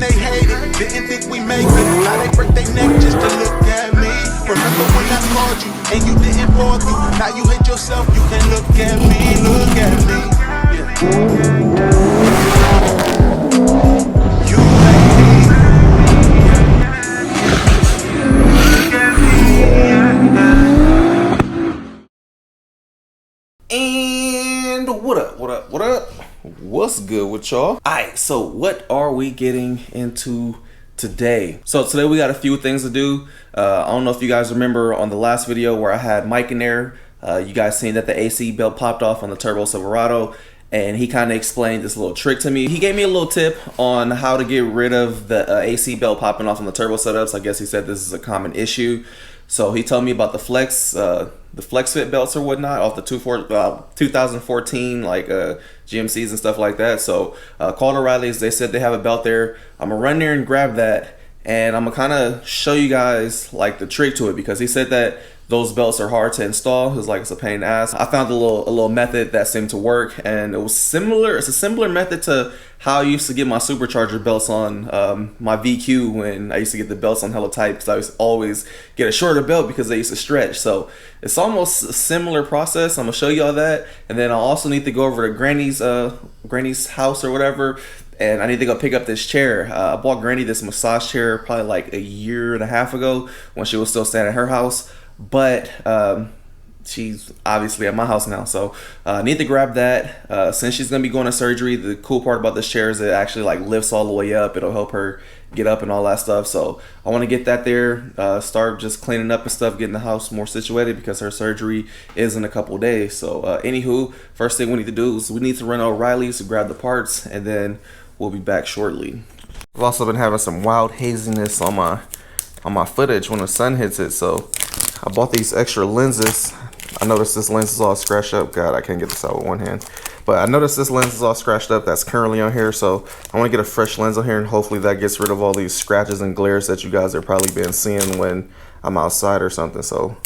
they hated, didn't think we make it. Now they break their neck just to look at me. Remember when I called you and you didn't fall through? Now you hate yourself, you can look at me, look at me. You hate me. And what up? What's good with y'all? Alright, so what are we getting into today? So today we got a few things to do. I don't know if you guys remember on the last video where I had Mike in there. You guys seen that the AC belt popped off on the Turbo Silverado, and he kind of explained this little trick to me. He gave me a little tip on how to get rid of the AC belt popping off on the turbo setups. I guess he said this is a common issue. So he told me about the flex fit belts or whatnot off the 2014 like GMCs and stuff like that. So called O'Reilly's. They said they have a belt there. I'm gonna run there and grab that, and I'm gonna kind of show you guys like the trick to it, because he said that those belts are hard to install. It's like it's a pain in the ass. I found a little method that seemed to work, and it was similar. It's a similar method to how I used to get my supercharger belts on my VQ when I used to get the belts on hella tight, because I used to always get a shorter belt because they used to stretch. So it's almost a similar process. I'm gonna show you all that, and then I also need to go over to Granny's house or whatever, and I need to go pick up this chair. I bought Granny this massage chair probably like a year and a half ago when she was still staying at her house. But she's obviously at my house now, so I need to grab that. Since she's gonna be going to surgery, the cool part about this chair is it actually like lifts all the way up. It'll help her get up and all that stuff. So I want to get that there, start just cleaning up and stuff, getting the house more situated, because her surgery is in a couple of days. So anywho, first thing we need to do is we need to run to O'Reilly's to grab the parts, and then we'll be back shortly. I've also been having some wild haziness on my footage when the sun hits it, so I bought these extra lenses. I noticed this lens is all scratched up. God, I can't get this out with one hand. But I noticed this lens is all scratched up that's currently on here, so I want to get a fresh lens on here, and hopefully that gets rid of all these scratches and glares that you guys are probably been seeing when I'm outside or something. So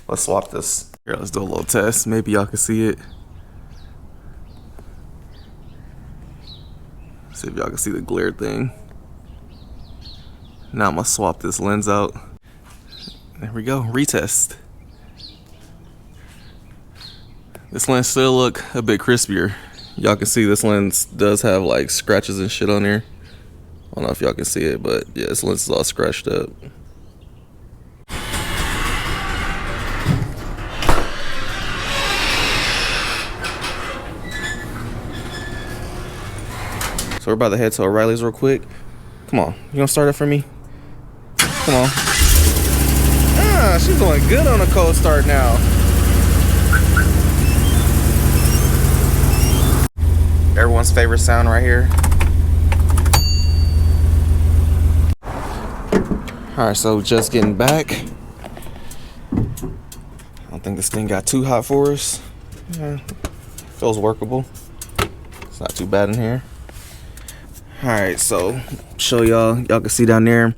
let's swap this. Here, let's do a little test. Maybe y'all can see it. See if y'all can see the glare thing. Now I'm gonna swap this lens out. There we go, retest. This lens still look a bit crispier. Y'all can see this lens does have like scratches and shit on here. I don't know if y'all can see it, but yeah, this lens is all scratched up. So we're about to head to O'Reilly's real quick. Come on, you gonna start it for me? Come on. Ah, she's doing good on a cold start now. Everyone's favorite sound right here. Alright, so just getting back. I don't think this thing got too hot for us. Yeah, feels workable. It's not too bad in here. Alright, so show y'all can see down there,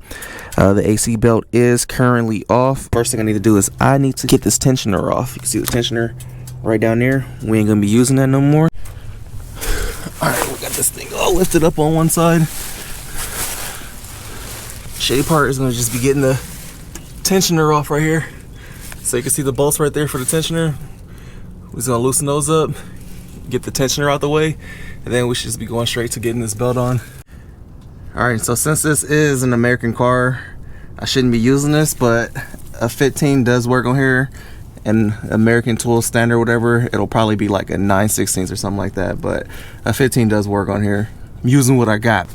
the AC belt is currently off. First thing I need to do is I need to get this tensioner off. You can see the tensioner right down there. We ain't gonna be using that no more. Alright, we got this thing all lifted up on one side. Shady part is gonna just be getting the tensioner off right here. So you can see the bolts right there for the tensioner. We're just gonna loosen those up, get the tensioner out the way, and then we should just be going straight to getting this belt on. Alright, so since this is an American car, I shouldn't be using this, but a 15 does work on here, and American tool standard whatever, it'll probably be like a 9/16 or something like that, but a 15 does work on here. I'm using what I got.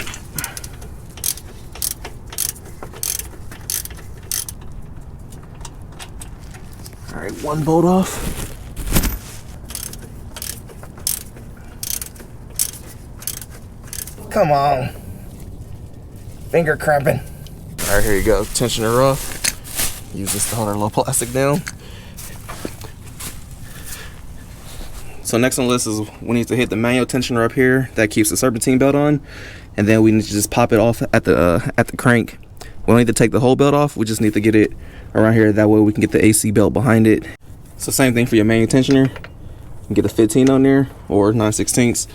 Alright, one bolt off. Come on. Finger cramping. Alright, here you go. Tensioner off. Use this to hold our little plastic down. So next on the list is we need to hit the manual tensioner up here that keeps the serpentine belt on, and then we need to just pop it off at the crank. We don't need to take the whole belt off. We just need to get it around here. That way we can get the AC belt behind it. So same thing for your manual tensioner. Get a 15 on there or 9/16.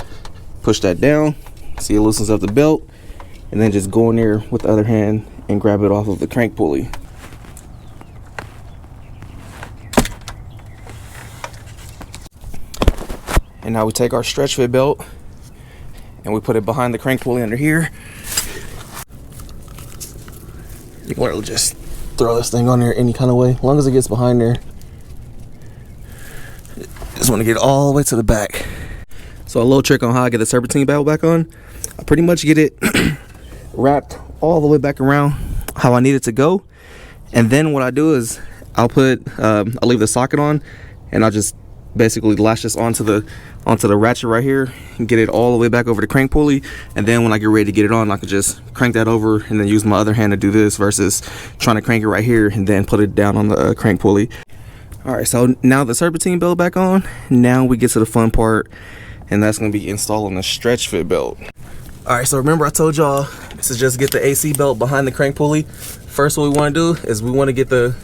Push that down. See, it loosens up the belt. and then just go in there with the other hand and grab it off of the crank pulley. And now we take our stretch fit belt and we put it behind the crank pulley under here. You can literally just throw this thing on there any kind of way, as long as it gets behind there. Just want to get it all the way to the back. So a little trick on how I get the serpentine belt back on. I pretty much get it wrapped all the way back around how I need it to go. And then what I do is I'll leave the socket on, and I'll just basically lash this onto the ratchet right here and get it all the way back over the crank pulley. And then when I get ready to get it on, I can just crank that over and then use my other hand to do this, versus trying to crank it right here and then put it down on the crank pulley. All right, so now the serpentine belt back on. Now we get to the fun part, and that's going to be installing the stretch fit belt. All right, so remember I told y'all this is just get the AC belt behind the crank pulley. First, what we want to do is we want to get the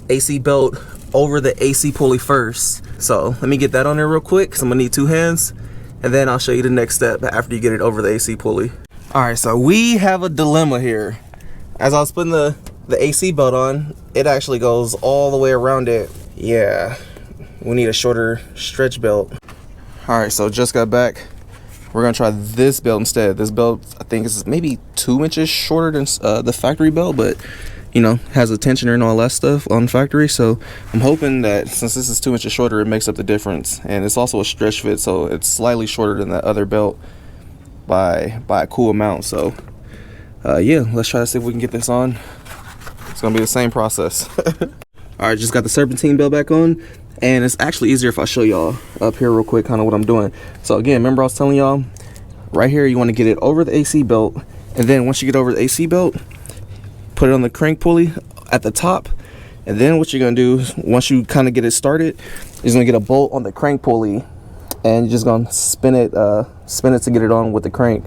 AC belt over the AC pulley first. So let me get that on there real quick, because I'm gonna need 2 hands, and then I'll show you the next step after you get it over the AC pulley. All right, so we have a dilemma here. As I was putting the AC belt on, it actually goes all the way around it. Yeah, we need a shorter stretch belt. All right, so just got back. We're gonna try this belt instead. This belt, I think, is maybe 2 inches shorter than the factory belt, but you know, has a tensioner and all that stuff on factory. So I'm hoping that since this is 2 inches shorter, it makes up the difference. And it's also a stretch fit, so it's slightly shorter than that other belt by a cool amount. So yeah, let's try to see if we can get this on. It's gonna be the same process. All right, just got the serpentine belt back on, and it's actually easier if I show y'all up here real quick kind of what I'm doing. So again, remember I was telling y'all right here, you want to get it over the AC belt, and then once you get over the AC belt, put it on the crank pulley at the top. And then what you're gonna do is, once you kind of get it started, you're just gonna get a bolt on the crank pulley, and you're just gonna spin it to get it on with the crank.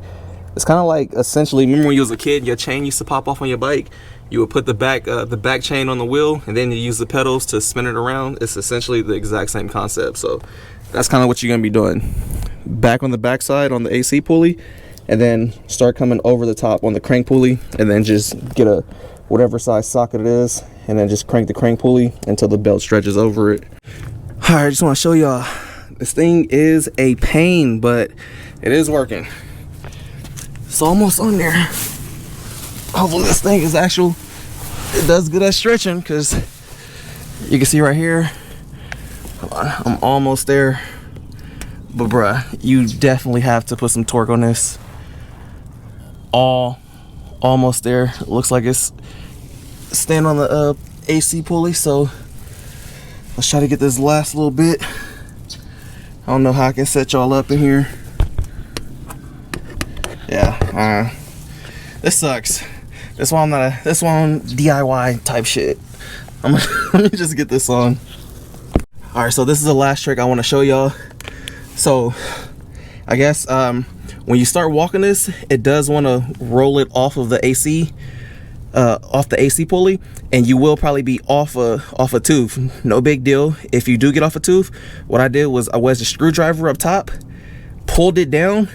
It's kind of like, essentially, remember when you was a kid, your chain used to pop off on your bike? You would put the back chain on the wheel, and then you use the pedals to spin it around. It's essentially the exact same concept. So that's kind of what you're gonna be doing. Back on the back side on the AC pulley, and then start coming over the top on the crank pulley, and then just get a whatever size socket it is, and then just crank the crank pulley until the belt stretches over it. All right, I just want to show y'all, this thing is a pain, but it is working. It's almost on there. Hopefully this thing is actual. It does good at stretching, because you can see right here, I'm almost there. But bruh, you definitely have to put some torque on this. Almost there. It looks like it's staying on the AC pulley, so let's try to get this last little bit. I don't know how I can set y'all up in here. Yeah, this sucks. That's why I'm DIY type shit. Let me just get this on. All right, so this is the last trick I want to show y'all. So I guess when you start walking this, it does want to roll it off of the AC pulley, and you will probably be off a tooth. No big deal if you do get off a tooth. What I did was I wedged a screwdriver up top, pulled it down,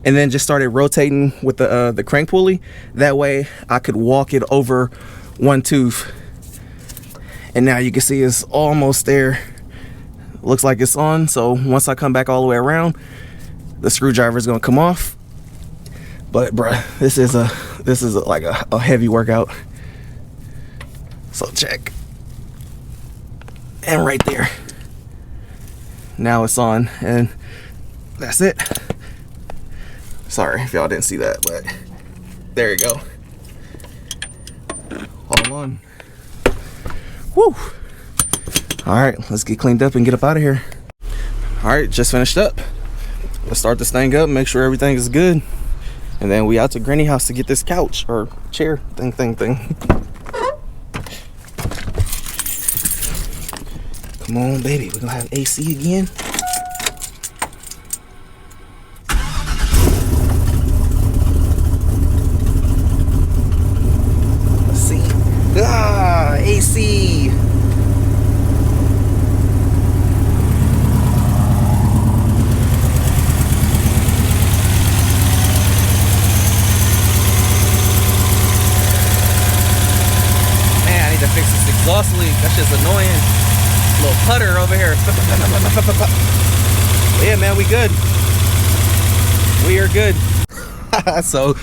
and then just started rotating with the crank pulley. That way I could walk it over one tooth. And now you can see it's almost there. Looks like it's on. So once I come back all the way around, the screwdriver is gonna come off. But bruh, this is like a heavy workout. So check. And right there. Now it's on, and that's it. Sorry if y'all didn't see that, but there you go. All on. Woo! All right, let's get cleaned up and get up out of here. All right, just finished up. Let's start this thing up, make sure everything is good, and then we out to Granny house to get this couch or chair thing. Come on, baby, we're gonna have AC again. Let's see. AC. exhaust leak. That shit's annoying. Little putter over here. Yeah, man, we good. We are good. So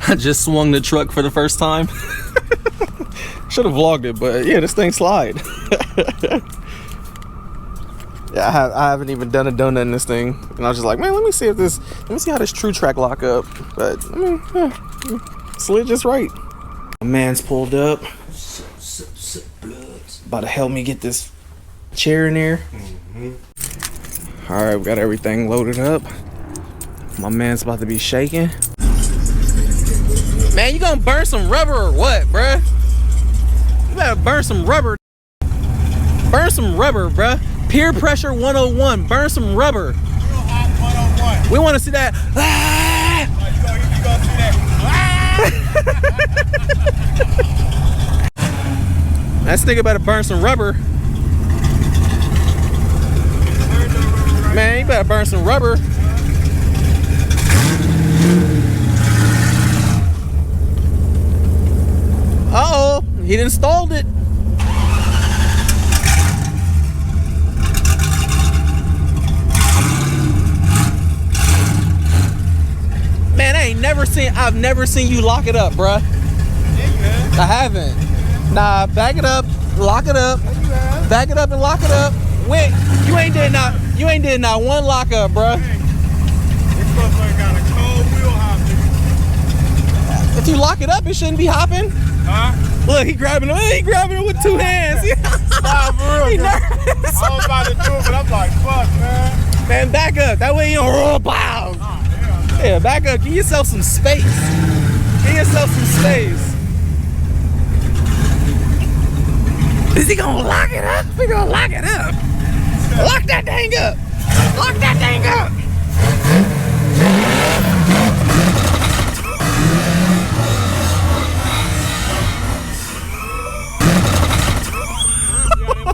I just swung the truck for the first time. Should have vlogged it, but yeah, this thing slide. Yeah, I haven't even done a donut in this thing, and I was just like, man, let me see how this true track lock up. But I mean, yeah, slid just right. My man's pulled up. About to help me get this chair in there. All right, we got everything loaded up. My man's about to be shaking. Man, you gonna burn some rubber or what, bruh? You better burn some rubber. Burn some rubber, bruh. Peer pressure 101. Burn some rubber. We want to see that. Ah! This nigga better burn some rubber. Man, you better burn some rubber. Uh-oh, he done stalled it. Man, I've never seen you lock it up, bruh. I haven't. Nah, back it up, lock it up. Back it up and lock it up. Wait, you ain't did not one lock up, bruh. This motherfucker got a cold wheel hopping. If you lock it up, it shouldn't be hopping. Huh? Look, he grabbing it with two hands. Nah, for real. I nervous. was about to do it, but I'm like, fuck, man. Man, back up. That way you don't roll pow. Yeah, back up. Give yourself some space. Give yourself some space. Is he gonna lock it up? We gonna lock it up. Lock that thing up. Lock that thing up.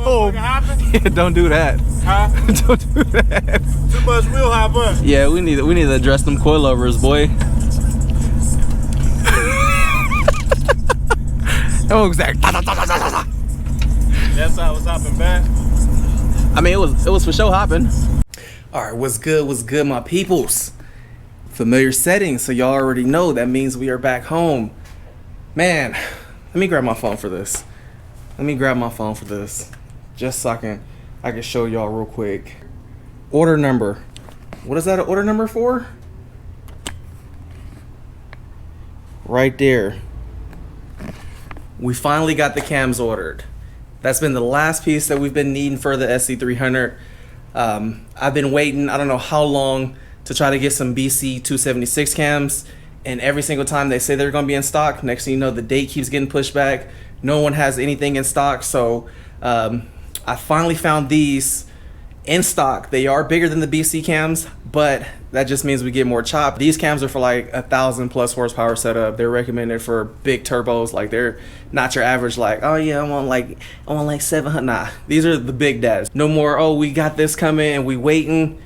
Oh, yeah, don't do that. huh? Don't do that. Too much wheel hop up. Yeah, we need to address them coilovers, boy. Oh, exactly. That's how it was hopping back. I mean, it was for sure hopping. All right, what's good, my peoples? Familiar settings, so y'all already know that means we are back home. Man, let me grab my phone for this. Just so I can show y'all real quick. Order number. What is that an order number for? Right there. We finally got the cams ordered. That's been the last piece that we've been needing for the SC300. I've been waiting, I don't know how long, to try to get some BC 276 cams. And every single time they say they're gonna be in stock, next thing you know, the date keeps getting pushed back. No one has anything in stock. So I finally found these in stock. They are bigger than the BC cams, but that just means we get more chop. These cams are for like 1,000+ horsepower setup. They're recommended for big turbos. Like, they're not your average, like, oh yeah, I want like 700. Nah, these are the big dads. No more, oh, we got this coming and we waiting.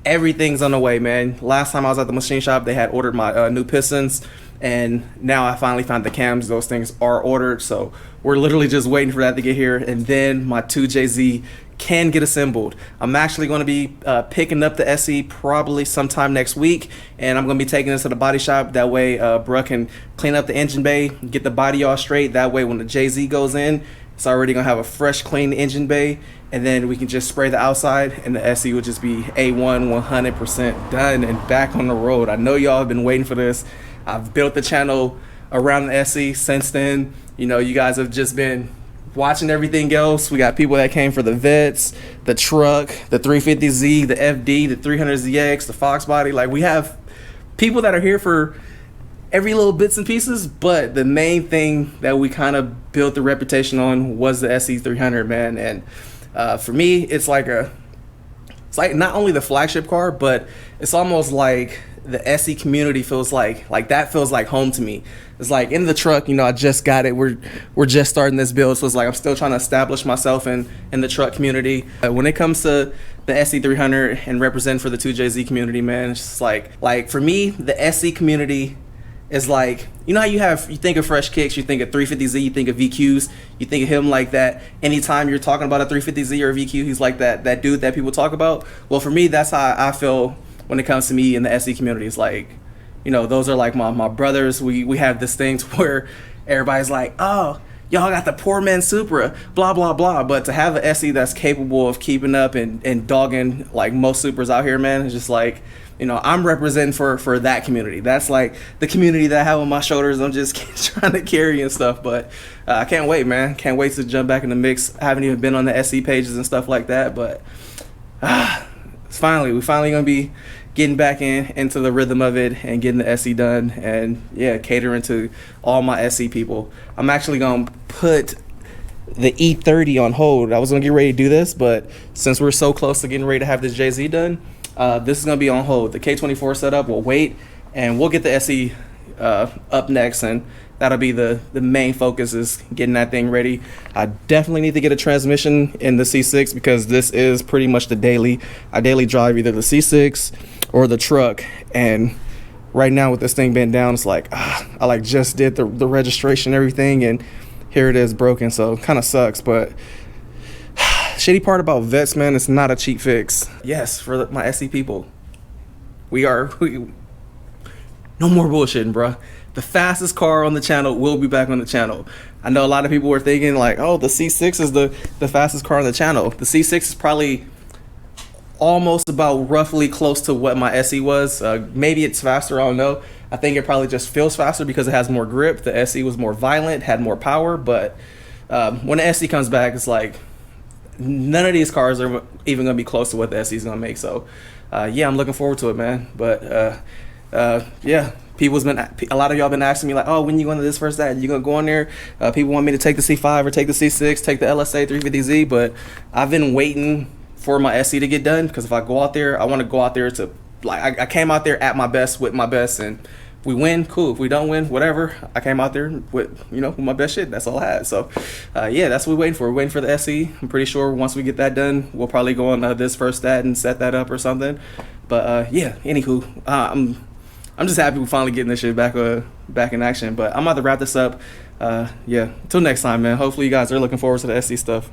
Everything's on the way, man. Last time I was at the machine shop, they had ordered my new pistons, and now I finally found the cams. Those things are ordered, so we're literally just waiting for that to get here, and then my 2JZ can get assembled. I'm actually going to be picking up the SE probably sometime next week, and I'm going to be taking this to the body shop. That way bruh can clean up the engine bay, get the body all straight. That way when the JZ goes in, it's already going to have a fresh, clean engine bay, and then we can just spray the outside, and the SE will just be A1 100% done and back on the road. I know y'all have been waiting for this. I've built the channel around the SE since then. You know, you guys have just been watching everything else. We got people that came for the Vets, the truck, the 350Z, the FD, the 300ZX, the Fox body. Like, we have people that are here for every little bits and pieces, but the main thing that we kind of built the reputation on was the SC300, man. And for me, it's like not only the flagship car, but it's almost like the SE community feels like that feels like home to me. It's like in the truck, you know, I just got it. We're just starting this build, so it's like I'm still trying to establish myself in the truck community. When it comes to the SC300 and represent for the 2JZ community, man, it's just like for me, the SE community is like, you know how you think of fresh kicks, you think of 350Z, you think of VQs, you think of him like that. Anytime you're talking about a 350Z or a VQ, he's like that dude that people talk about. Well, for me, that's how I feel when it comes to me in the SE community. It's like, you know, those are like my brothers. We have this thing to where everybody's like, oh, y'all got the poor man Supra, blah, blah, blah. But to have an SE that's capable of keeping up and dogging like most Supras out here, man, it's just like, you know, I'm representing for that community. That's like the community that I have on my shoulders. I'm just trying to carry and stuff. But I can't wait, man. Can't wait to jump back in the mix. I haven't even been on the SE pages and stuff like that. But we're finally going to be getting back into the rhythm of it and getting the SE done. And, yeah, catering to all my SE people. I'm actually going to put the E30 on hold. I was going to get ready to do this, but since we're so close to getting ready to have this JZ done, this is going to be on hold. The K24 setup will wait, and we'll get the SE up next, and that'll be the main focus, is getting that thing ready. I definitely need to get a transmission in the C6 because this is pretty much the daily. I daily drive either the C6 or the truck, and right now with this thing bent down, it's like I like just did the registration and everything, and here it is broken, so it kind of sucks. But shitty part about vets, man, it's not a cheap fix. Yes, for my SE people, we no more bullshitting, bruh. The fastest car on the channel will be back on the channel. I know a lot of people were thinking like, oh, the C6 is the fastest car on the channel. The C6 is probably almost about roughly close to what my SE was. Maybe it's faster, I don't know. I think it probably just feels faster because it has more grip. The SE was more violent, had more power, but when the SE comes back, it's like none of these cars are even gonna be close to what the SE is gonna make. So yeah, I'm looking forward to it, man. But yeah, a lot of y'all been asking me like, oh, when you going to this first that? You gonna go on there? People want me to take the C5 or take the C6, take the LSA 350Z, but I've been waiting for my SE to get done, because if I go out there, I want to go out there to like I came out there at my best with my best, and if we win, cool. If we don't win, whatever. I came out there with, you know, with my best shit. That's all I had. So yeah, that's what we're waiting for. We're waiting for the SE. I'm pretty sure once we get that done, we'll probably go on this first stat and set that up or something. But yeah, anywho, I'm just happy we're finally getting this shit back in action. But I'm about to wrap this up. Yeah, until next time, man. Hopefully you guys are looking forward to the SE stuff.